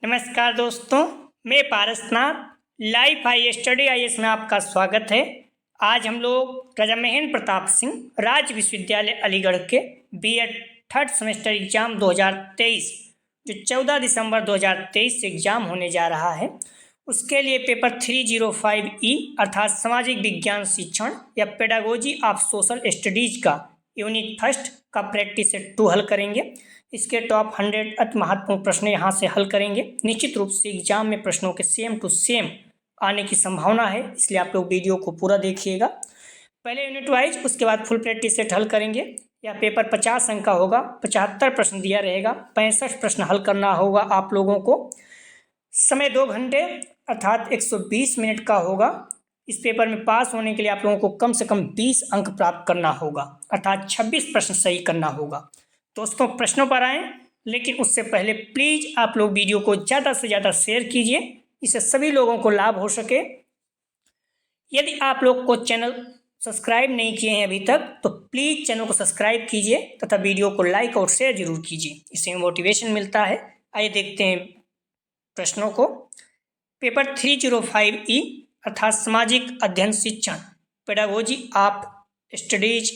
नमस्कार दोस्तों, मैं Parasnath life high study IAS में आपका स्वागत है। आज हम लोग राजा महेंद्र प्रताप सिंह राज्य विश्वविद्यालय अलीगढ़ के बीएड थर्ड सेमेस्टर एग्जाम 2023 जो 14 दिसंबर 2023 से एग्जाम होने जा रहा है, उसके लिए पेपर 305E अर्थात सामाजिक विज्ञान शिक्षण या पेडागोजी ऑफ सोशल स्टडीज का यूनिट फर्स्ट का प्रैक्टिस सेट 2 हल करेंगे। इसके टॉप 100 अति महत्वपूर्ण प्रश्न यहाँ से हल करेंगे। निश्चित रूप से एग्जाम में प्रश्नों के सेम टू सेम आने की संभावना है, इसलिए आप लोग वीडियो को पूरा देखिएगा। पहले यूनिट वाइज, उसके बाद फुल प्रैक्टिस सेट हल करेंगे। यह पेपर 50 अंक का होगा, 75 प्रश्न दिया रहेगा, 65 प्रश्न हल करना होगा आप लोगों को। समय 2 घंटे अर्थात 120 मिनट का होगा। इस पेपर में पास होने के लिए आप लोगों को कम से कम 20 अंक प्राप्त करना होगा अर्थात 26 प्रश्न सही करना होगा। दोस्तों, प्रश्नों पर आएँ, लेकिन उससे पहले प्लीज़ आप लोग वीडियो को ज़्यादा से ज़्यादा शेयर कीजिए, इससे सभी लोगों को लाभ हो सके। यदि आप लोग को चैनल सब्सक्राइब नहीं किए हैं अभी तक, तो प्लीज़ चैनल को सब्सक्राइब कीजिए तथा वीडियो को लाइक और शेयर जरूर कीजिए, इससे मोटिवेशन मिलता है। आइए देखते हैं प्रश्नों को। पेपर 305E अर्थात सामाजिक अध्ययन शिक्षण pedagogy of studies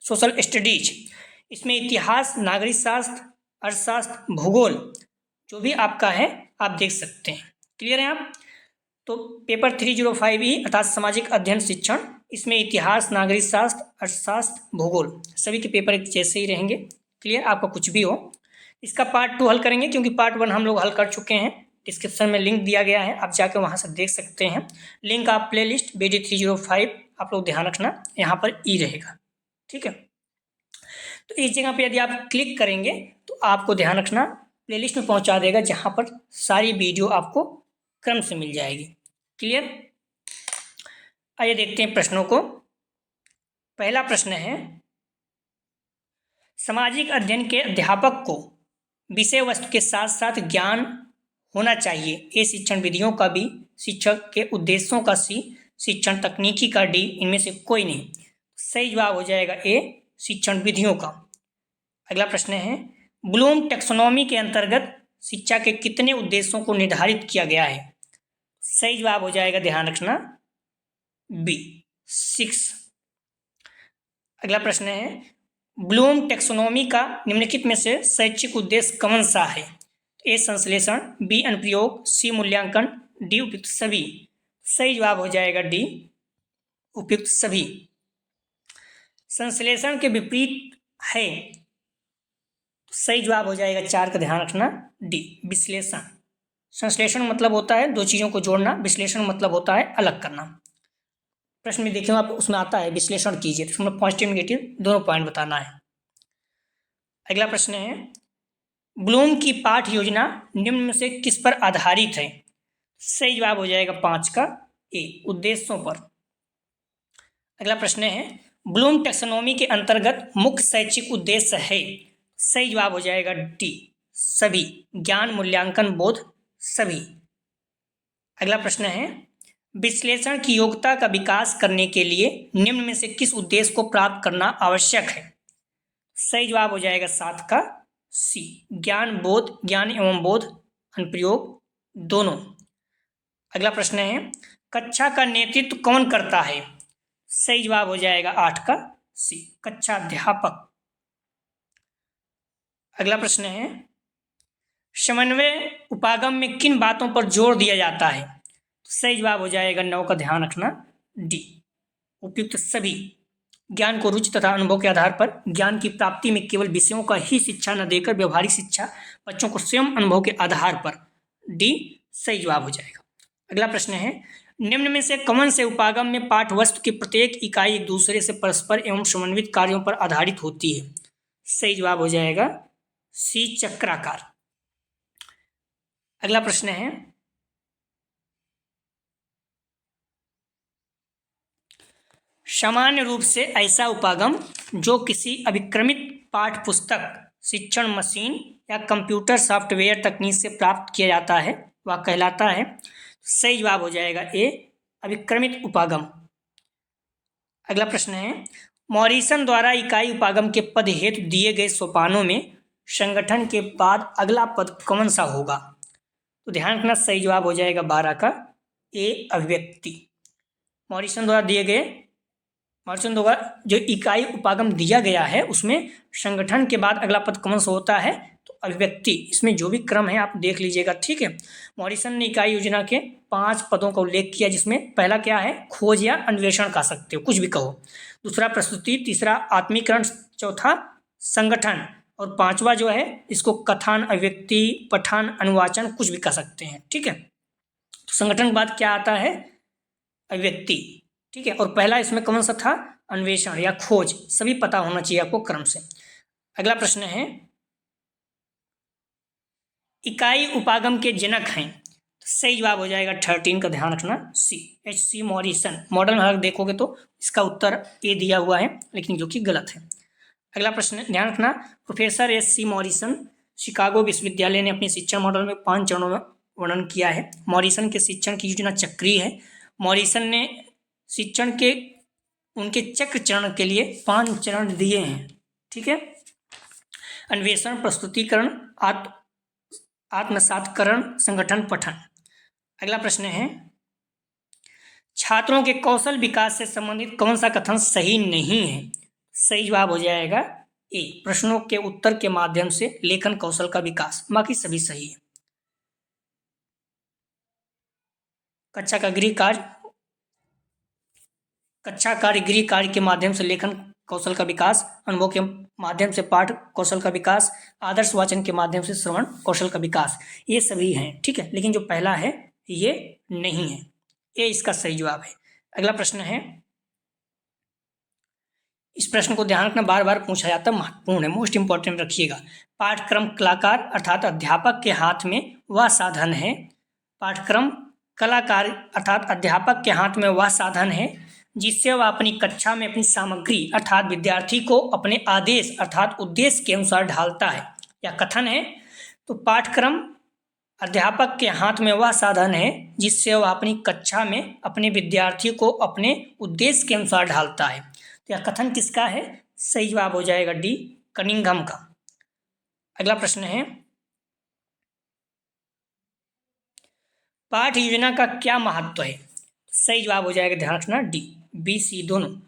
social studies, इसमें इतिहास, नागरिक शास्त्र, अर्थशास्त्र, भूगोल जो भी आपका है आप देख सकते हैं। क्लियर है आप? तो पेपर 305E अर्थात सामाजिक अध्ययन शिक्षण, इसमें इतिहास, नागरिक शास्त्र, अर्थशास्त्र, भूगोल सभी के पेपर एक जैसे ही रहेंगे। क्लियर? आपका कुछ भी हो। इसका पार्ट 2 हल करेंगे क्योंकि पार्ट 1 हम लोग हल कर चुके हैं। डिस्क्रिप्शन में लिंक दिया गया है, आप जाकर वहाँ से देख सकते हैं। लिंक आप प्ले लिस्ट BD 305, आप लोग ध्यान रखना यहाँ पर ई रहेगा। ठीक है, तो इस जगह पे यदि आप क्लिक करेंगे तो आपको ध्यान रखना प्लेलिस्ट में पहुंचा देगा, जहां पर सारी वीडियो आपको क्रम से मिल जाएगी। क्लियर? आइए देखते हैं प्रश्नों को। पहला प्रश्न है, सामाजिक अध्ययन के अध्यापक को विषय वस्तु के साथ साथ ज्ञान होना चाहिए। ए शिक्षण विधियों का बी, शिक्षक के उद्देश्यों का सी, शिक्षण तकनीकी का डी, इनमें से कोई नहीं। सही जवाब हो जाएगा ए, शिक्षण विधियों का। अगला प्रश्न है, ब्लूम टैक्सोनॉमी के अंतर्गत शिक्षा के कितने उद्देश्यों को निर्धारित किया गया है? सही जवाब हो जाएगा, ध्यान रखना, बी, 6। अगला प्रश्न है, ब्लूम टैक्सोनॉमी का निम्नलिखित में से शैक्षिक उद्देश्य कौन सा है? ए संश्लेषण, बी अनुप्रयोग, सी मूल्यांकन, डी उपयुक्त सभी। सही जवाब हो जाएगा डी, उपयुक्त सभी। संश्लेषण के विपरीत है, सही जवाब हो जाएगा 4 का, ध्यान रखना, डी, विश्लेषण। संश्लेषण मतलब होता है दो चीज़ों को जोड़ना, विश्लेषण मतलब होता है अलग करना। प्रश्न में देखिए, आप उसमें आता है विश्लेषण कीजिए, तो उसमें पॉजिटिव नेगेटिव दोनों पॉइंट बताना है। अगला प्रश्न है, ब्लूम की पाठ योजना निम्न में से किस पर आधारित है? सही जवाब हो जाएगा 5 का, ए, उद्देश्यों पर। अगला प्रश्न है, ब्लूम टैक्सोनॉमी के अंतर्गत मुख्य शैक्षिक उद्देश्य है? सही जवाब हो जाएगा डी, सभी, ज्ञान, मूल्यांकन, बोध, सभी। अगला प्रश्न है, विश्लेषण की योग्यता का विकास करने के लिए निम्न में से किस उद्देश्य को प्राप्त करना आवश्यक है? सही जवाब हो जाएगा 7 का, सी, ज्ञान, बोध, ज्ञान एवं बोध, अनुप्रयोग दोनों। अगला प्रश्न है, कक्षा का नेतृत्व कौन करता है? सही जवाब हो जाएगा 8 का, सी, कक्षा अध्यापक। अगला प्रश्न है, समन्वय उपागम में किन बातों पर जोर दिया जाता है? सही जवाब हो जाएगा 9 का, ध्यान रखना, डी, उपयुक्त सभी। ज्ञान को रुचि तथा अनुभव के आधार पर ज्ञान की प्राप्ति में केवल विषयों का ही शिक्षा न देकर व्यवहारिक शिक्षा बच्चों को स्वयं अनुभव के आधार पर, डी, सही जवाब हो जाएगा। अगला प्रश्न है, निम्न में से कौन से उपागम में पाठ वस्तु की प्रत्येक इकाई एक दूसरे से परस्पर एवं समन्वित कार्यों पर आधारित होती है? सही जवाब हो जाएगा सी, चक्राकार। अगला प्रश्न है, सामान्य रूप से ऐसा उपागम जो किसी अभिक्रमित पाठ पुस्तक, शिक्षण मशीन या कंप्यूटर सॉफ्टवेयर तकनीक से प्राप्त किया जाता है वह कहलाता है? सही जवाब हो जाएगा ए, अभिक्रमित उपागम। अगला प्रश्न है, मॉरिसन द्वारा इकाई उपागम के पद हेतु दिए गए सोपानों में संगठन के बाद अगला पद कौन सा होगा? तो ध्यान रखना सही जवाब हो जाएगा 12 का ए अभिव्यक्ति। मॉरिसन द्वारा जो इकाई उपागम दिया गया है उसमें संगठन के बाद अगला पद कौन सा होता है, तो अभिव्यक्ति। इसमें जो भी क्रम है आप देख लीजिएगा, ठीक है। मॉरिसन ने इकाई योजना के 5 पदों का उल्लेख किया, जिसमें पहला क्या है, खोज या अन्वेषण कह सकते हो, कुछ भी कहो। दूसरा प्रस्तुति, तीसरा आत्मीकरण, चौथा संगठन, और 5वां जो है इसको कथन, अभिव्यक्ति, पठन, अनुवाचन, कुछ भी कह सकते हैं, ठीक है। तो संगठन के बाद क्या आता है, अभिव्यक्ति, ठीक है। और पहला इसमें कौन सा था, अन्वेषण या खोज। सभी पता होना चाहिए आपको क्रम से। अगला प्रश्न है, इकाई उपागम के जनक हैं, तो सही जवाब हो जाएगा 13 का, ध्यान रखना सी, H.C. मॉरिसन। मॉडल में अगर देखोगे तो इसका उत्तर ए दिया हुआ है, लेकिन जो कि गलत है। अगला प्रश्न ध्यान रखना, प्रोफेसर H.C. मॉरिसन शिकागो विश्वविद्यालय ने अपने शिक्षण मॉडल में 5 चरणों में वर्णन किया है। मॉरिसन के शिक्षण की योजना चक्रीय है। मॉरिसन ने शिक्षण के उनके चक्र चरण के लिए 5 चरण दिए हैं, ठीक है। अन्वेषण, प्रस्तुतिकरण, आत्मसातकरण, संगठन, पठन। अगला प्रश्न है, छात्रों के कौशल विकास से संबंधित कौन सा कथन सही नहीं है। सही जवाब हो जाएगा ए, प्रश्नों के उत्तर के माध्यम से लेखन कौशल का विकास। बाकी सभी सही है। कक्षा कार्य गृह कार्य के माध्यम से लेखन कौशल का विकास, अनुभव के माध्यम से पाठ कौशल का विकास, आदर्श वाचन के माध्यम से श्रवण कौशल का विकास, ये सभी हैं, ठीक है। लेकिन जो पहला है ये नहीं है, ये इसका सही जवाब है। अगला प्रश्न है, इस प्रश्न को ध्यान रखना, बार बार पूछा जाता है, महत्वपूर्ण है, मोस्ट इंपॉर्टेंट रखिएगा। पाठ्यक्रम कलाकार अर्थात अध्यापक के हाथ में वह साधन है। पाठ्यक्रम कलाकार अर्थात अध्यापक के हाथ में वह साधन है जिससे वह अपनी कक्षा में अपनी सामग्री अर्थात विद्यार्थी को अपने आदेश अर्थात उद्देश्य के अनुसार ढालता है, या कथन है। तो पाठ्यक्रम अध्यापक के हाथ में वह साधन है जिससे वह अपनी कक्षा में अपने विद्यार्थी को अपने उद्देश्य के अनुसार ढालता है। तो यह कथन किसका है, सही जवाब हो जाएगा डी, कनिंघम का। अगला प्रश्न है, पाठ योजना का क्या महत्व है। सही जवाब हो जाएगा, ध्यान रखना डी, बी, सी दोनों,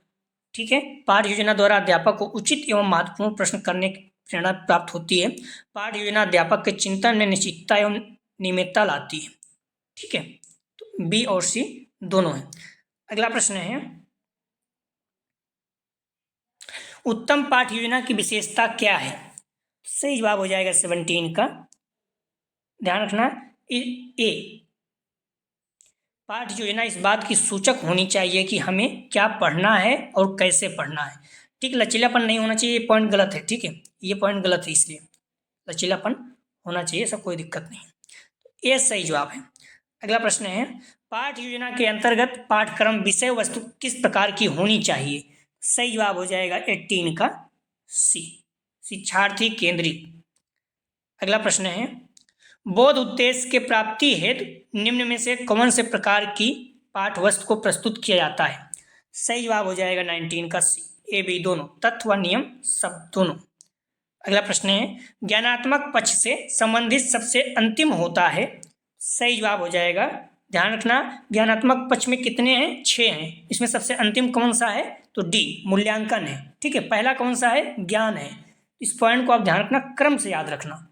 ठीक है। पाठ योजना द्वारा अध्यापक को उचित एवं महत्वपूर्ण प्रश्न करने की प्रेरणा प्राप्त होती है। पाठ योजना अध्यापक के चिंतन में निश्चितता एवं नियमितता लाती है, ठीक है। तो बी और सी दोनों है। अगला प्रश्न है, उत्तम पाठ योजना की विशेषता क्या है। सही जवाब हो जाएगा 17 का, ध्यान रखना ए, पाठ योजना इस बात की सूचक होनी चाहिए कि हमें क्या पढ़ना है और कैसे पढ़ना है, ठीक। लचीलापन नहीं होना चाहिए, ये पॉइंट गलत है, ठीक है, ये पॉइंट गलत है, इसलिए लचीलापन होना चाहिए, सब कोई दिक्कत नहीं। ये सही जवाब है। अगला प्रश्न है, पाठ योजना के अंतर्गत पाठ्यक्रम विषय वस्तु किस प्रकार की होनी चाहिए। सही जवाब हो जाएगा 18 का सी, शिक्षार्थी केंद्रित। अगला प्रश्न है, बोध उद्देश्य के प्राप्ति हेतु निम्न में से कौन से प्रकार की पाठ वस्तु को प्रस्तुत किया जाता है। सही जवाब हो जाएगा 19 का सी, ए बी दोनों, तत्व व नियम सब दोनों। अगला प्रश्न है, ज्ञानात्मक पक्ष से संबंधित सबसे अंतिम होता है। सही जवाब हो जाएगा, ध्यान रखना ज्ञानात्मक पक्ष में कितने हैं, 6 हैं, इसमें सबसे अंतिम कौन सा है, तो डी, मूल्यांकन है, ठीक है। पहला कौन सा है, ज्ञान है। इस पॉइंट को आप ध्यान रखना, क्रम से याद रखना।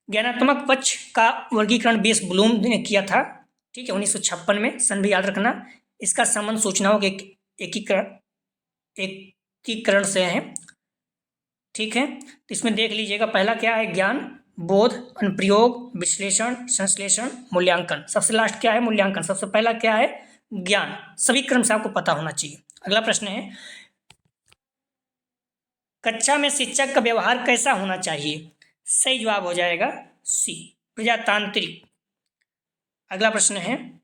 ज्ञानात्मक पक्ष का वर्गीकरण बेस ब्लूम ने किया था, ठीक है, 1956 में, सन भी याद रखना। इसका संबंध सूचनाओं के एकीकरण से है, ठीक है। तो इसमें देख लीजिएगा, पहला क्या है, ज्ञान, बोध, अनुप्रयोग, विश्लेषण, संश्लेषण, मूल्यांकन। सबसे लास्ट क्या है, मूल्यांकन। सबसे पहला क्या है, ज्ञान। सभी क्रम से आपको पता होना चाहिए। अगला प्रश्न है, कक्षा में शिक्षक का व्यवहार कैसा होना चाहिए। सही जवाब हो जाएगा सी, प्रजातांत्रिक। अगला प्रश्न है,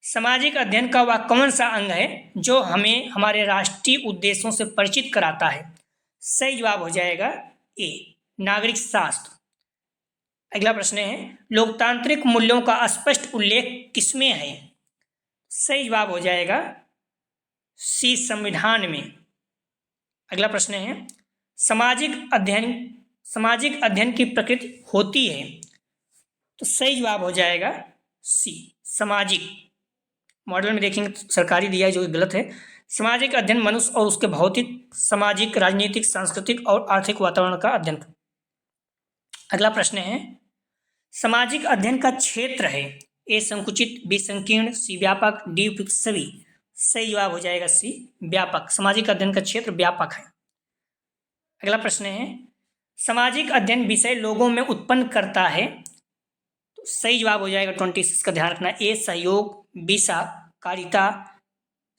सामाजिक अध्ययन का वह कौन सा अंग है जो हमें हमारे राष्ट्रीय उद्देश्यों से परिचित कराता है। सही जवाब हो जाएगा ए, नागरिक शास्त्र। अगला प्रश्न है, लोकतांत्रिक मूल्यों का स्पष्ट उल्लेख किसमें है। सही जवाब हो जाएगा सी, संविधान में। अगला प्रश्न है, सामाजिक अध्ययन की प्रकृति होती है। तो सही जवाब हो जाएगा सी, सामाजिक। मॉडल में देखेंगे तो सरकारी दिया है जो गलत है। सामाजिक अध्ययन मनुष्य और उसके भौतिक, सामाजिक, राजनीतिक, सांस्कृतिक और आर्थिक वातावरण का अध्ययन। अगला प्रश्न है, सामाजिक अध्ययन का क्षेत्र है ए संकुचित, बी संकीर्ण, सी व्यापक, डी उपयुक्त सभी। सही जवाब हो जाएगा सी, व्यापक। सामाजिक अध्ययन का क्षेत्र व्यापक है। अगला प्रश्न है, सामाजिक अध्ययन विषय लोगों में उत्पन्न करता है। तो सही जवाब हो जाएगा 26 का ध्यान रखना, ए सहयोग, बी सहकारिता,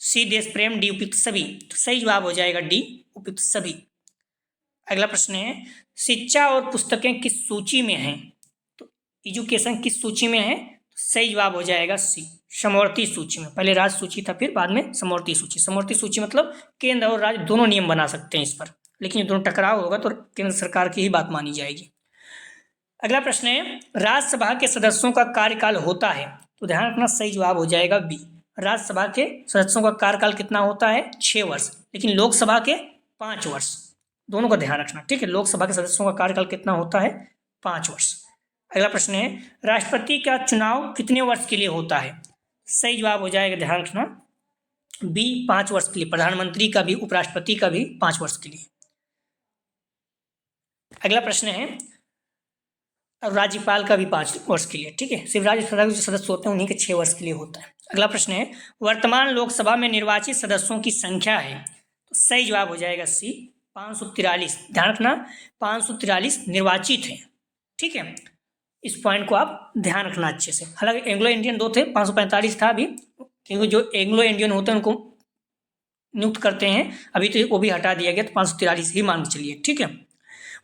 सी देश प्रेम, डी उपयुक्त सभी। तो सही जवाब हो जाएगा डी उपयुक्त सभी। अगला प्रश्न है, शिक्षा और पुस्तकें किस सूची में हैं। तो एजुकेशन किस सूची में है। सही जवाब हो जाएगा सी, समवर्ती सूची में। पहले राज्य सूची था, फिर बाद में समवर्ती सूची। समवर्ती सूची मतलब केंद्र और राज्य दोनों नियम बना सकते हैं इस पर, लेकिन ये दोनों टकराव होगा तो केंद्र सरकार की ही बात मानी जाएगी। अगला प्रश्न है, राज्यसभा के सदस्यों का कार्यकाल होता है। तो ध्यान रखना, सही जवाब हो जाएगा बी, राज्यसभा के सदस्यों का कार्यकाल कितना होता है, 6 वर्ष, लेकिन लोकसभा के 5 वर्ष। दोनों का ध्यान रखना, ठीक है। लोकसभा के सदस्यों का कार्यकाल कितना होता है, 5 वर्ष। अगला प्रश्न है, राष्ट्रपति का चुनाव कितने वर्ष के लिए होता है। सही जवाब हो जाएगा, ध्यान रखना, बी, 5 वर्ष के लिए। प्रधानमंत्री का भी, उपराष्ट्रपति का भी 5 वर्ष के लिए। अगला प्रश्न है, और राज्यपाल का भी 5 वर्ष के लिए, ठीक है। सिर्फ राज्यसभा के जो सदस्य होते हैं उन्हीं के 6 वर्ष के लिए होता है। अगला प्रश्न है, वर्तमान लोकसभा में निर्वाचित सदस्यों की संख्या है। तो सही जवाब हो जाएगा सी, 543। ध्यान रखना, 543 निर्वाचित है, ठीक है। इस पॉइंट को आप ध्यान रखना अच्छे से। हालांकि एंग्लो इंडियन 2 थे, 545 था अभी, क्योंकि जो एंग्लो इंडियन होते हैं उनको नियुक्त करते हैं, अभी तो वो भी हटा दिया गया, तो 543 ही मान के चलिए, ठीक है।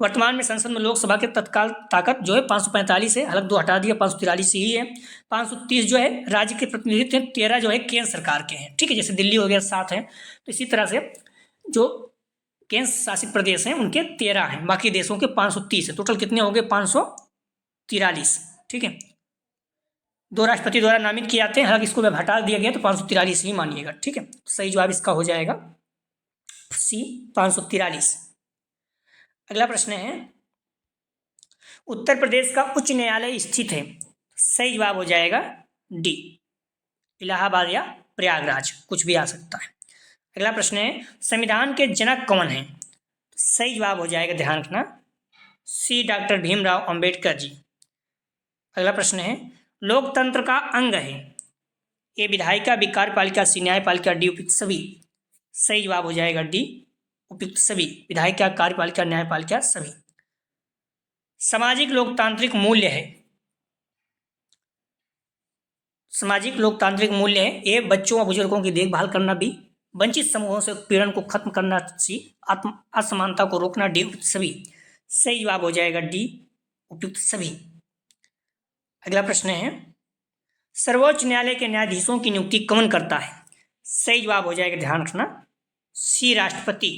वर्तमान में संसद में लोकसभा के तत्काल ताकत जो है 545 है, हालांकि 2 हटा दिया, 543 ही है। 530 जो है राज्य के प्रतिनिधित्व हैं, 13 जो है केंद्र सरकार के हैं, ठीक है। जैसे दिल्ली वगैरह 7 हैं, तो इसी तरह से जो केंद्र शासित प्रदेश हैं उनके 13 हैं, बाकी देशों के 530 है। टोटल कितने हो गए, 543, ठीक है। 2 राष्ट्रपति द्वारा नामित किए जाते हैं, हालांकि इसको जब हटा दिया गया तो 543 ही मानिएगा, ठीक है। सही जवाब इसका हो जाएगा सी, 543। अगला प्रश्न है, उत्तर प्रदेश का उच्च न्यायालय स्थित है। सही जवाब हो जाएगा डी, इलाहाबाद या प्रयागराज, कुछ भी आ सकता है। अगला प्रश्न है, संविधान के जनक कौन हैं। सही जवाब हो जाएगा, ध्यान रखना, सी, डॉक्टर भीमराव अंबेडकर जी। अगला प्रश्न है, लोकतंत्र का अंग है। ए विधायिका, बी कार्यपालिका, सी न्यायपालिका, डी उपयुक्त सभी। सही जवाब हो जाएगा डी, उपयुक्त सभी। विधायिका, कार्यपालिका, न्यायपालिका सभी। सामाजिक लोकतांत्रिक मूल्य है। सामाजिक लोकतांत्रिक मूल्य है, ए बच्चों और बुजुर्गों की देखभाल करना, बी वंचित समूहों से उत्पीड़न को खत्म करना, सी असमानता को रोकना, डी उपयुक्त सभी। सही जवाब हो जाएगा डी, उपयुक्त सभी। अगला प्रश्न है, सर्वोच्च न्यायालय के न्यायाधीशों की नियुक्ति कौन करता है। सही जवाब हो जाएगा, ध्यान रखना, सी, राष्ट्रपति।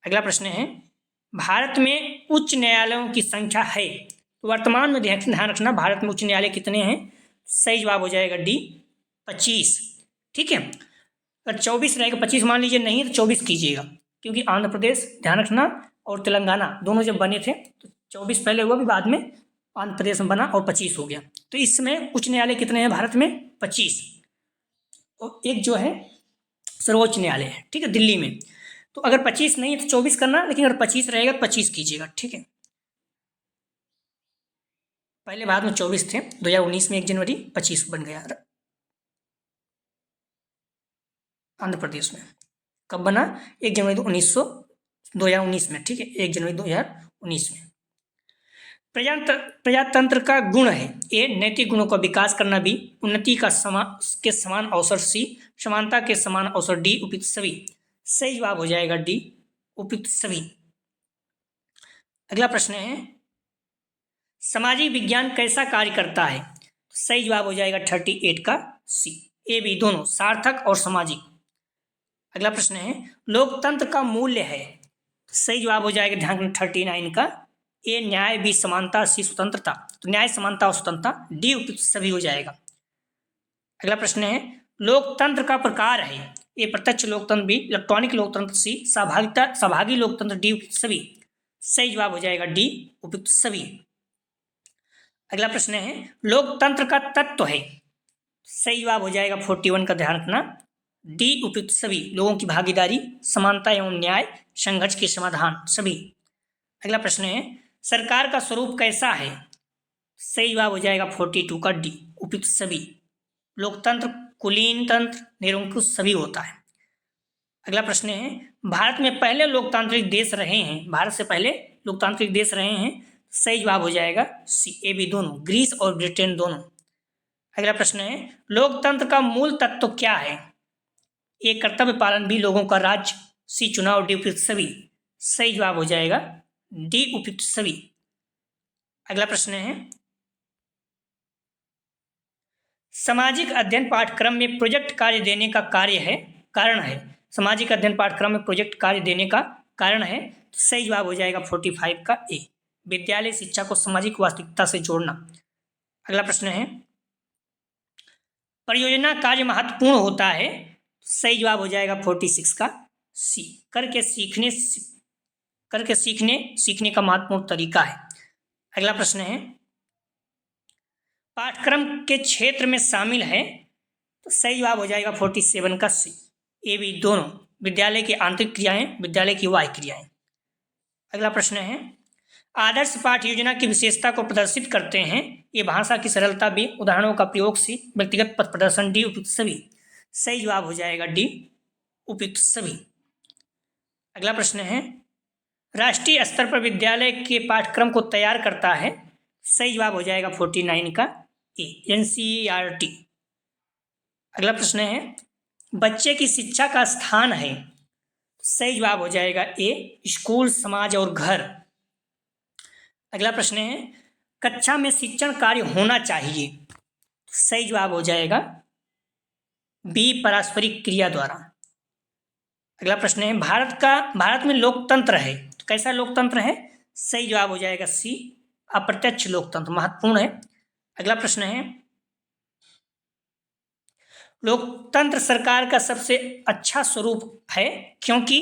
अगला प्रश्न है, भारत में उच्च न्यायालयों की संख्या है। तो वर्तमान में ध्यान रखना, भारत में उच्च न्यायालय कितने हैं। सही जवाब हो जाएगा डी, 25, ठीक है। अगर 24 रहेगा, 25 मान लीजिए, नहीं तो 24 कीजिएगा, क्योंकि आंध्र प्रदेश, ध्यान रखना, और तेलंगाना दोनों जब बने थे तो 24 पहले हुआ, भी बाद में आंध्र प्रदेश में बना और 25 हो गया। तो इसमें उच्च न्यायालय कितने हैं भारत में, 25, और एक जो है सर्वोच्च न्यायालय है, ठीक है, दिल्ली में। तो अगर 25 नहीं है तो 24 करना, लेकिन अगर 25 रहेगा तो 25 कीजिएगा, ठीक है। पहले बाद में 24 थे, 2019 में 1 जनवरी 25 बन गया आंध्र प्रदेश में। कब बना, 1 जनवरी 2019 में, ठीक है, 1 जनवरी 2019 में। प्रजातंत्र का गुण है, ए नैतिक गुणों का विकास करना, बी उन्नति का समान अवसर, सी समानता के समान अवसर, डी उपयुक्त सभी। सही जवाब हो जाएगा डी, उपयुक्त सभी। अगला प्रश्न है, सामाजिक विज्ञान कैसा कार्य करता है। सही जवाब हो जाएगा 38 का सी, ए बी दोनों, सार्थक और सामाजिक। अगला प्रश्न है, लोकतंत्र का मूल्य है। सही जवाब हो जाएगा, ध्यान 39 का, ए न्याय, बी समानता, सी स्वतंत्रता। तो न्याय, समानता और स्वतंत्रता, डी उपयुक्त सभी हो जाएगा। अगला प्रश्न है, लोकतंत्र का प्रकार है। ए प्रत्यक्ष लोकतंत्र, बी इलेक्ट्रॉनिक लोकतंत्र, सी सहभागी लोकतंत्र, डी उपयुक्त सभी। सही जवाब हो जाएगा डी, उपयुक्त सभी। अगला प्रश्न है लोकतंत्र का तत्व है। सही जवाब हो जाएगा 41 का, ध्यान रखना डी उपयुक्त सभी, लोगों की भागीदारी, समानता एवं न्याय, संघर्ष के समाधान सभी। अगला प्रश्न है सरकार का स्वरूप कैसा है। सही जवाब हो जाएगा 42 का डी उपयुक्त सभी। लोकतंत्र कुलीन तंत्र निरंकुश सभी होता है। अगला प्रश्न है भारत में पहले लोकतांत्रिक देश रहे हैं, भारत से पहले लोकतांत्रिक देश रहे हैं। सही जवाब हो जाएगा सी, ए बी दोनों, ग्रीस और ब्रिटेन दोनों। अगला प्रश्न है लोकतंत्र का मूल तत्व क्या है। ए कर्तव्य पालन, बी लोगों का राज्य, सी चुनाव, डी उपयुक्त सभी। सही जवाब हो जाएगा डी उपयुक्त सभी। अगला प्रश्न है सामाजिक अध्ययन पाठ्यक्रम में प्रोजेक्ट कार्य देने का कारण है। सामाजिक अध्ययन पाठ्यक्रम में प्रोजेक्ट कार्य देने का कारण है। तो सही जवाब हो जाएगा 45 का ए, विद्यालय शिक्षा को सामाजिक वास्तविकता से जोड़ना। अगला प्रश्न है परियोजना कार्य महत्वपूर्ण होता है। सही जवाब हो जाएगा 46 का सी, करके सीखने का महत्वपूर्ण तरीका है। अगला प्रश्न है पाठ्यक्रम के क्षेत्र में शामिल है। तो सही जवाब हो जाएगा 47 का सी, ए बी दोनों, विद्यालय की आंतरिक क्रियाएं, विद्यालय की बाह्य क्रियाएं। अगला प्रश्न है आदर्श पाठ योजना की विशेषता को प्रदर्शित करते हैं। ये भाषा की सरलता, बी उदाहरणों का प्रयोग, सी व्यक्तिगत पथ प्रदर्शन, डी उपयुक्त सभी। सही जवाब हो जाएगा डी उपयुक्त सभी। अगला प्रश्न है राष्ट्रीय स्तर पर विद्यालय के पाठ्यक्रम को तैयार करता है। सही जवाब हो जाएगा 49 का ए, NCERT। अगला प्रश्न है बच्चे की शिक्षा का स्थान है। सही जवाब हो जाएगा ए, स्कूल, समाज और घर। अगला प्रश्न है कक्षा में शिक्षण कार्य होना चाहिए। सही जवाब हो जाएगा बी, पारस्परिक क्रिया द्वारा। अगला प्रश्न है भारत में लोकतंत्र है, तो कैसा लोकतंत्र है। सही जवाब हो जाएगा सी, अप्रत्यक्ष लोकतंत्र महत्वपूर्ण है। अगला प्रश्न है लोकतंत्र सरकार का सबसे अच्छा स्वरूप है क्योंकि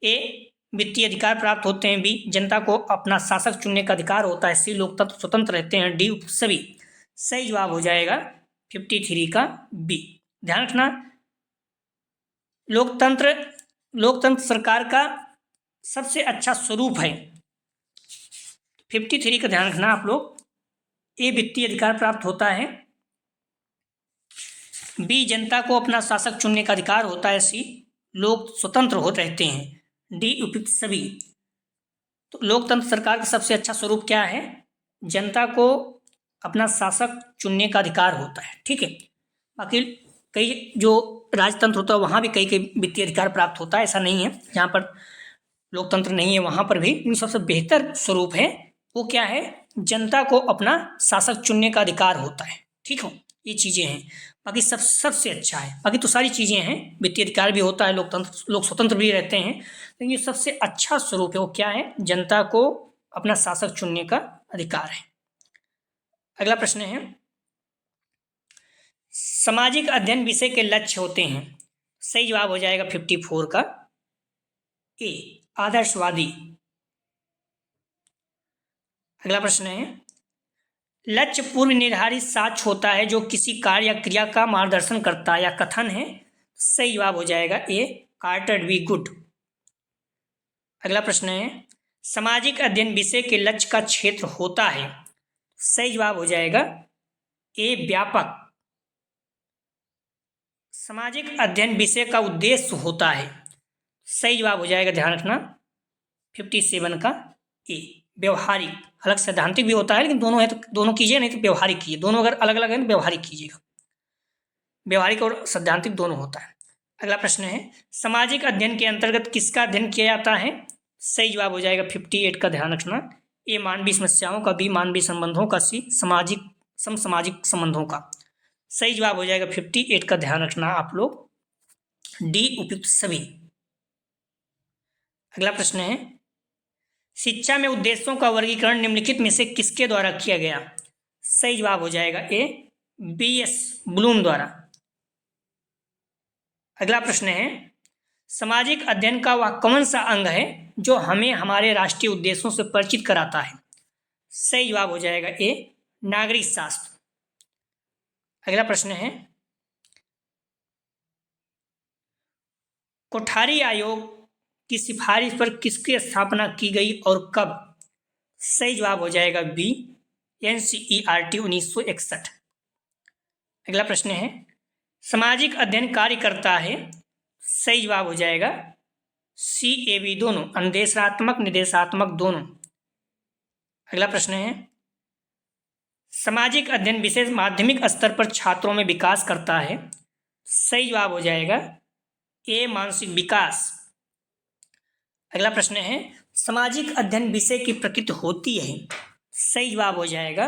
ए वित्तीय अधिकार प्राप्त होते हैं, बी जनता को अपना शासक चुनने का अधिकार होता है, सी लोकतंत्र स्वतंत्र रहते हैं, डी सभी। सही जवाब हो जाएगा 53 का बी। ध्यान रखना लोकतंत्र सरकार का सबसे अच्छा स्वरूप है। 53 का ध्यान रखना आप लोग। ए वित्तीय अधिकार प्राप्त होता है, बी जनता को अपना शासक चुनने का अधिकार होता है, सी लोग स्वतंत्र होते रहते हैं, डी उपयुक्त सभी। तो लोकतंत्र सरकार का सबसे अच्छा स्वरूप क्या है, जनता को अपना शासक चुनने का अधिकार होता है। ठीक है, बाकी कई जो राजतंत्र होता है वहाँ भी कई वित्तीय अधिकार प्राप्त होता है, ऐसा नहीं है जहाँ पर लोकतंत्र नहीं है वहाँ पर भी। लेकिन सबसे बेहतर स्वरूप है वो क्या है, जनता को अपना शासक चुनने का अधिकार होता है। ठीक हो, ये चीज़ें हैं, बाकी सबसे अच्छा है। बाकी तो सारी चीज़ें हैं, वित्तीय अधिकार भी होता है, लोग स्वतंत्र भी रहते हैं, लेकिन ये सबसे अच्छा स्वरूप है वो क्या है, जनता को अपना शासक चुनने का अधिकार है। अगला प्रश्न है सामाजिक अध्ययन विषय के लक्ष्य होते हैं। सही जवाब हो जाएगा 54 का ए, आदर्शवादी। अगला प्रश्न है लक्ष्य पूर्व निर्धारित साक्ष्य होता है जो किसी कार्य या क्रिया का मार्गदर्शन करता है या कथन है। सही जवाब हो जाएगा ए, कार्टर बी गुड। अगला प्रश्न है सामाजिक अध्ययन विषय के लक्ष्य का क्षेत्र होता है। सही जवाब हो जाएगा ए, व्यापक। सामाजिक अध्ययन विषय का उद्देश्य होता है। सही जवाब हो जाएगा, ध्यान रखना 57 का ए, व्यवहारिक। अलग सैद्धांतिक भी होता है, लेकिन दोनों है तो दोनों कीजिए, नहीं तो व्यवहारिक कीजिए। दोनों अगर अलग अलग है तो व्यवहारिक कीजिएगा, व्यवहारिक और सैद्धांतिक दोनों होता है। अगला प्रश्न है सामाजिक अध्ययन के अंतर्गत किसका अध्ययन किया जाता है। सही जवाब हो जाएगा 58 का, ध्यान रखना ए, मानवीय समस्याओं का, बी मानवीय संबंधों का, सी समसामाजिक संबंधों का। सही जवाब हो जाएगा 58 का, ध्यान रखना आप लोग, डी उपयुक्त सभी। अगला प्रश्न है शिक्षा में उद्देश्यों का वर्गीकरण निम्नलिखित में से किसके द्वारा किया गया। सही जवाब हो जाएगा ए, BS ब्लूम द्वारा। अगला प्रश्न है सामाजिक अध्ययन का वह कौन सा अंग है जो हमें हमारे राष्ट्रीय उद्देश्यों से परिचित कराता है। सही जवाब हो जाएगा ए, नागरिक शास्त्र। अगला प्रश्न है, कोठारी आयोग की सिफारिश पर किसकी स्थापना की गई और कब? सही जवाब हो जाएगा बी, NCERT 1961। अगला प्रश्न है, सामाजिक अध्ययन कार्य करता है। सही जवाब हो जाएगा CAB, दोनों, अनुदेशात्मक निर्देशात्मक दोनों। अगला प्रश्न है, सामाजिक अध्ययन विशेष माध्यमिक स्तर पर छात्रों में विकास करता है। सही जवाब हो जाएगा ए, मानसिक विकास। अगला प्रश्न है, सामाजिक अध्ययन विषय की प्रकृति होती है। सही जवाब हो जाएगा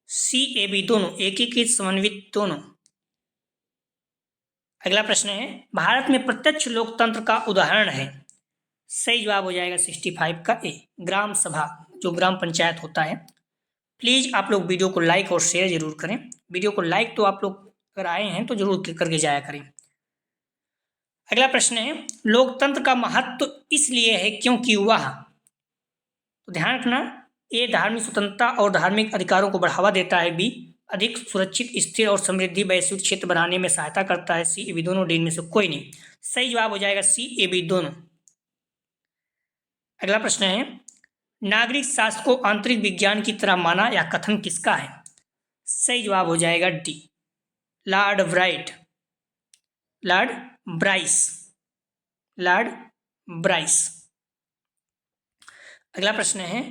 CAB, दोनों, एकीकृत समन्वित दोनों। अगला प्रश्न है, भारत में प्रत्यक्ष लोकतंत्र का उदाहरण है। सही जवाब हो जाएगा 65 का ए, ग्राम सभा, जो ग्राम पंचायत होता है। प्लीज आप लोग वीडियो को लाइक और शेयर जरूर करें। वीडियो को लाइक तो आप लोग अगर आए हैं तो जरूर क्लिक करके जाया करें। अगला प्रश्न है, लोकतंत्र का महत्व इसलिए है क्योंकि वह, तो ध्यान रखना, ए, धार्मिक स्वतंत्रता और धार्मिक अधिकारों को बढ़ावा देता है। बी, अधिक सुरक्षित, स्थिर और समृद्धि वैश्विक क्षेत्र बनाने में सहायता करता है। CAB, दोनों, डी में से कोई नहीं। सही जवाब हो जाएगा CAB, दोनों। अगला प्रश्न है, नागरिक शास्त्र को आंतरिक विज्ञान की तरह माना या कथन किसका है? सही जवाब हो जाएगा D, Lord bright, Lord Bryce, Lord Bryce. अगला प्रश्न है,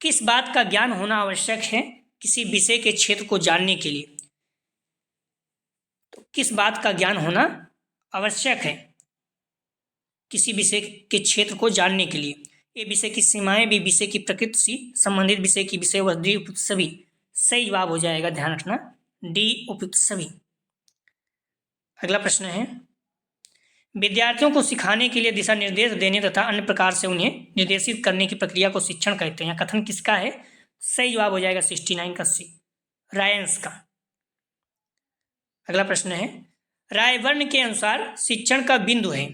किस बात का ज्ञान होना आवश्यक है किसी विषय के क्षेत्र को जानने के लिए? तो किस बात का ज्ञान होना आवश्यक है किसी विषय के क्षेत्र को जानने के लिए? ए, विषय की सीमाएं, बी, विषय की प्रकृति, सी, संबंधित विषय की विषय वस्तु, डी, उपयुक्त सभी। सही जवाब हो जाएगा, ध्यान रखना, डी, उपयुक्त सभी। अगला प्रश्न है, विद्यार्थियों को सिखाने के लिए दिशा निर्देश देने तथा अन्य प्रकार से उन्हें निर्देशित करने की प्रक्रिया को शिक्षण कहते हैं। कथन किसका है? सही जवाब हो जाएगा 69 का सी, रायंस का। अगला प्रश्न है, रायबर्न के अनुसार शिक्षण का बिंदु है।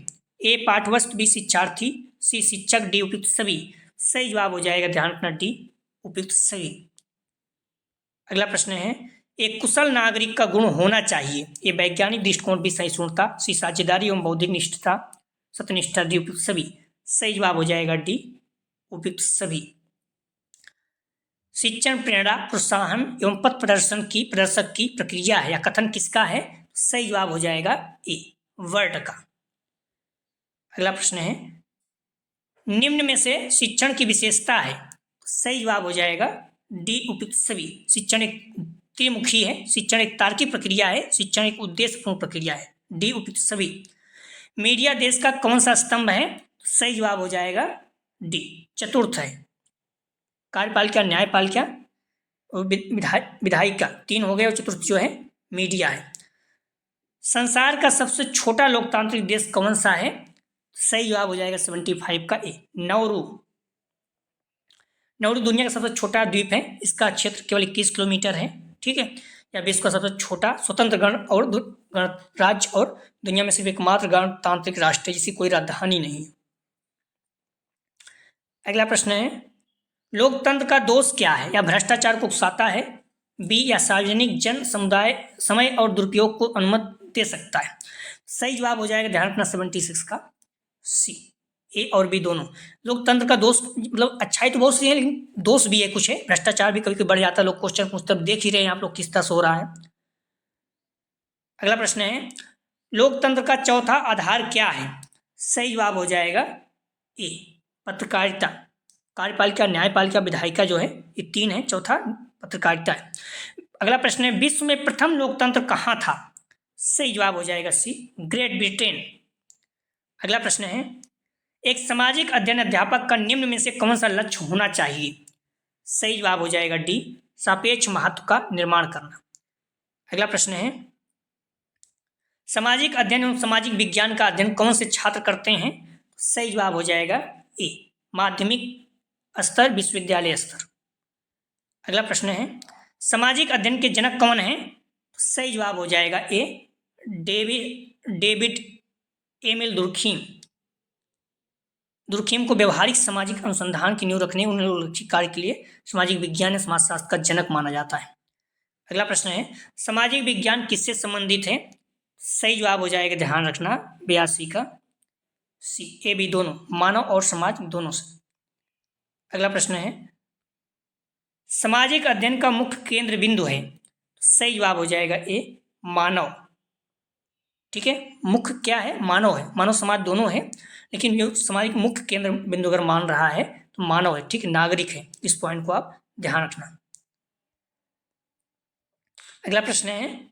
ए, पाठवस्तु, बी, शिक्षार्थी, सी, शिक्षक, डी, उपयुक्त सभी। सही जवाब हो जाएगा, ध्यान रखना, डी, उपयुक्त सभी। अगला प्रश्न है, एक कुशल नागरिक का गुण होना चाहिए। ये वैज्ञानिक दृष्टिकोण भी सहिष्णुता, सी, साझेदारी एवं बौद्धिक निष्ठता, सत्यनिष्ठा, डी, उपयुक्त सभी। सही जवाब हो जाएगा डी, उपयुक्त सभी। शिक्षण प्रेरणा, प्रोत्साहन एवं पथ प्रदर्शक की प्रक्रिया है या कथन किसका है? सही जवाब हो जाएगा ए, वर्ड का। अगला प्रश्न है, निम्न में से शिक्षण की विशेषता है। सही जवाब हो जाएगा डी, उपयुक्त सभी। शिक्षण एक त्रिमुखी है, शिक्षण एक तार्किक प्रक्रिया है, शिक्षण एक उद्देश्यपूर्ण प्रक्रिया है, डी, उपयुक्त सभी। मीडिया देश का कौन सा स्तंभ है? सही जवाब हो जाएगा डी, चतुर्थ है। कार्यपालिका, न्यायपालिका और विधायिका, तीन हो गए, और चतुर्थ जो है मीडिया है। संसार का सबसे छोटा लोकतांत्रिक देश कौन सा है? सही जवाब हो जाएगा 75 का ए, नाउरू। नाउरू दुनिया का सबसे छोटा द्वीप है, इसका क्षेत्र केवल 21 किलोमीटर है, ठीक है। यह विश्व का सबसे छोटा स्वतंत्र राज्य और दुनिया में सिर्फ एकमात्र गणतांत्रिक राष्ट्र है जिसकी कोई राजधानी नहीं है। अगला प्रश्न है, लोकतंत्र का दोष क्या है या भ्रष्टाचार को उकसाता है? बी, या सार्वजनिक जन समुदाय समय और दुरुपयोग को अनुमति दे सकता है। सही जवाब हो जाएगा, ध्यान रखना, 76 का सी, ए और बी दोनों। लोकतंत्र का दोष मतलब अच्छाई तो बहुत सी है लेकिन दोष भी है कुछ है, भ्रष्टाचार भी कभी कभी बढ़ जाता है। लोग क्वेश्चन पूछते, देख ही रहे हैं आप लोग किस तरह से हो रहा है। अगला प्रश्न है, लोकतंत्र का चौथा आधार क्या है? सही जवाब हो जाएगा ए, पत्रकारिता। कार्यपालिका, न्यायपालिका, विधायिका जो है ये तीन है, चौथा पत्रकारिता है। अगला प्रश्न है, विश्व में प्रथम लोकतंत्र कहाँ था? सही जवाब हो जाएगा सी, ग्रेट ब्रिटेन। अगला प्रश्न है, एक सामाजिक अध्ययन अध्यापक का निम्न में से कौन सा लक्ष्य होना चाहिए? सही जवाब हो जाएगा डी, सापेक्ष महत्व का निर्माण करना। अगला प्रश्न है, सामाजिक अध्ययन एवं सामाजिक विज्ञान का अध्ययन कौन से छात्र करते हैं? सही जवाब हो जाएगा ए, माध्यमिक स्तर, विश्वविद्यालय स्तर। अगला प्रश्न है, सामाजिक अध्ययन के जनक कौन हैं? सही जवाब हो जाएगा ए, डेविड एमिल दुर्खीम। दुर्खेम को व्यवहारिक सामाजिक अनुसंधान की नींव रखने उन्नति कार्य के लिए सामाजिक विज्ञान या समाजशास्त्र का जनक माना जाता है। अगला प्रश्न है, सामाजिक विज्ञान किससे संबंधित है? सही जवाब हो जाएगा, ध्यान रखना, 82 का सी, ए बी दोनों, मानव और समाज दोनों से। अगला प्रश्न है, सामाजिक अध्ययन का मुख्य केंद्र बिंदु है? सही जवाब हो जाएगा ए, मानव। ठीक है, मुख्य क्या है? मानव है, मानव समाज दोनों है, लेकिन जो सामाजिक मुख्य केंद्र बिंदु अगर मान रहा है तो मानव है। ठीक है, नागरिक है, इस पॉइंट को आप ध्यान रखना। अगला प्रश्न है,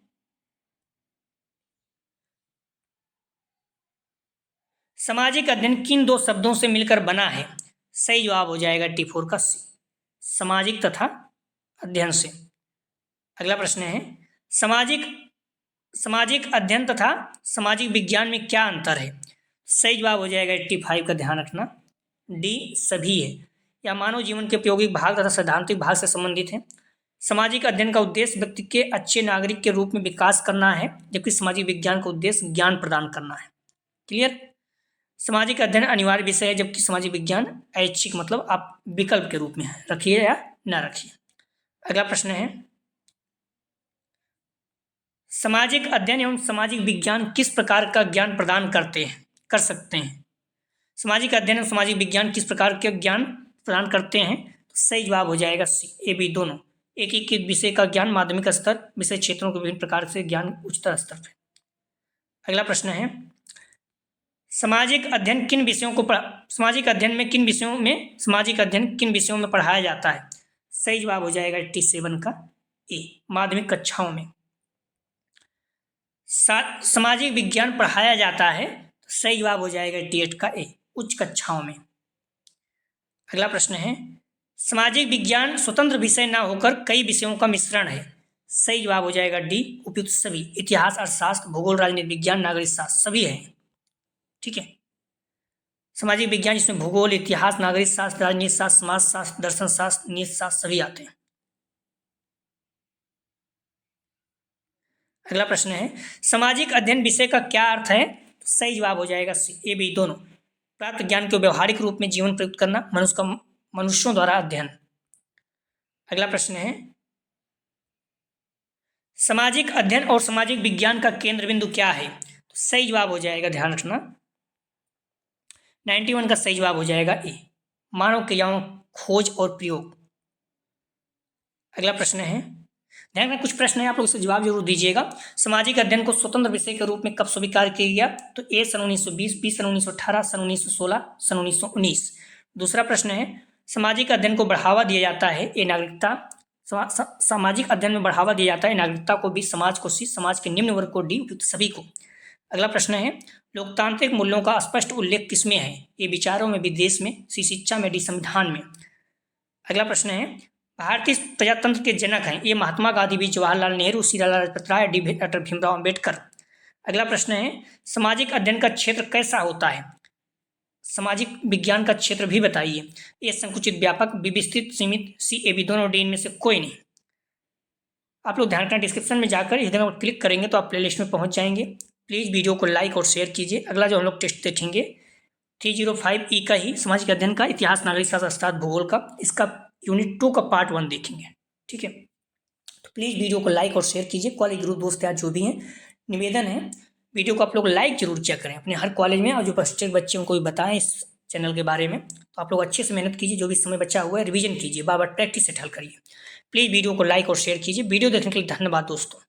सामाजिक अध्ययन किन दो शब्दों से मिलकर बना है? सही जवाब हो जाएगा T4 का सी, सामाजिक तथा अध्ययन से। अगला प्रश्न है, सामाजिक अध्ययन तथा सामाजिक विज्ञान में क्या अंतर है? सही जवाब हो जाएगा 85 का, ध्यान रखना, डी सभी है, या मानव जीवन के प्रायोगिक भाग तथा सैद्धांतिक भाग से संबंधित है। सामाजिक अध्ययन का उद्देश्य व्यक्ति के अच्छे नागरिक के रूप में विकास करना है, जबकि सामाजिक विज्ञान का उद्देश्य ज्ञान प्रदान करना है। क्लियर? सामाजिक अध्ययन अनिवार्य विषय है, जबकि सामाजिक विज्ञान ऐच्छिक, मतलब आप विकल्प के रूप में है, रखिए या ना रखिए। अगला प्रश्न है, सामाजिक अध्ययन एवं सामाजिक विज्ञान किस प्रकार का ज्ञान प्रदान कर सकते हैं? सामाजिक अध्ययन एवं सामाजिक विज्ञान किस प्रकार के ज्ञान प्रदान करते हैं? तो सही जवाब हो जाएगा सी, ए बी दोनों, एक ही विषय का ज्ञान माध्यमिक स्तर, विषय क्षेत्रों के विभिन्न प्रकार से ज्ञान उच्चतर स्तर पर। अगला प्रश्न है, सामाजिक अध्ययन किन विषयों में पढ़ाया जाता है? सही जवाब हो जाएगा 87 का ए, माध्यमिक कक्षाओं में। सामाजिक विज्ञान पढ़ाया जाता है, तो सही जवाब हो जाएगा 88 का ए, उच्च कक्षाओं में। अगला प्रश्न है, सामाजिक विज्ञान स्वतंत्र विषय ना होकर कई विषयों का मिश्रण है? सही जवाब हो जाएगा डी, उपयुक्त सभी, इतिहास, अर्थशास्त्र, भूगोल, राजनीति विज्ञान, नागरिक शास्त्र सभी है। ठीक है, सामाजिक विज्ञान जिसमें भूगोल, इतिहास, नागरिक शास्त्र, राजनीति शास्त्र, समाज शास्त्र, दर्शन शास्त्र, नीति शास्त्र सभी आते हैं। अगला प्रश्न है, सामाजिक अध्ययन विषय का क्या अर्थ है? तो सही जवाब हो जाएगा सी, ए बी दोनों, प्राप्त ज्ञान को व्यवहारिक रूप में जीवन प्रयुक्त करना, मनुष्यों द्वारा अध्ययन। अगला प्रश्न है, सामाजिक अध्ययन और सामाजिक विज्ञान का केंद्र बिंदु क्या है? तो सही जवाब हो जाएगा, ध्यान रखना, 91 का सही जवाब हो जाएगा ए, मानव क्रियाओं खोज और प्रयोग। अगला प्रश्न है, ध्यान रखना, कुछ प्रश्न है, आप लोग इसका जवाब जरूर दीजिएगा। सामाजिक अध्ययन को स्वतंत्र विषय के रूप में कब स्वीकार किया गया? तो ए सन 1920, बी सन 1918, सन 1916, सन 1919। दूसरा प्रश्न है, सामाजिक अध्ययन को बढ़ावा दिया जाता है, ए नागरिकता, सामाजिक अध्ययन में बढ़ावा दिया जाता है नागरिकता को बी, समाज को सी, समाज के निम्न वर्ग को डी, उपयुक्त सभी को। अगला प्रश्न है, लोकतांत्रिक मूल्यों का स्पष्ट उल्लेख किसमें है? ए विचारों में, बी देश में, सी शिक्षा में, डी संविधान में। अगला प्रश्न है, भारतीय प्रजातंत्र के जनक हैं? ए महात्मा गांधी, बी जवाहरलाल नेहरू, सी लाला लाजपत राय, डी डॉक्टर भीमराव अम्बेडकर। अगला प्रश्न है, सामाजिक अध्ययन का क्षेत्र कैसा होता है? सामाजिक विज्ञान का क्षेत्र भी बताइए। ए संकुचित, व्यापक, बी विस्तृत, सीमित, सी ए बी दोनों, डी इनमें से कोई नहीं। आप लोग ध्यान रखना, डिस्क्रिप्शन में जाकर इस जगह क्लिक करेंगे तो आप प्लेलिस्ट में पहुंच जाएंगे। प्लीज़ वीडियो को लाइक और शेयर कीजिए। अगला जो हम लोग टेस्ट देखेंगे 305E का ही सामाजिक अध्ययन का, इतिहास, नागरिक शास्त्र, अर्थशास्त्र, भूगोल का, इसका यूनिट 2 का पार्ट 1 देखेंगे। ठीक है, तो प्लीज़ वीडियो को लाइक और शेयर कीजिए। कॉलेज ग्रुप दोस्त यार जो भी हैं, निवेदन है वीडियो को आप लोग लाइक जरूर किया करें अपने हर कॉलेज में, और जो बच्चे उनको भी बताएं इस चैनल के बारे में। तो आप लोग अच्छे से मेहनत कीजिए, जो भी समय बचा हुआ है रिवीजन कीजिए, बार बार प्रैक्टिस से हल करिए। प्लीज़ वीडियो को लाइक और शेयर कीजिए। वीडियो देखने के लिए धन्यवाद दोस्तों।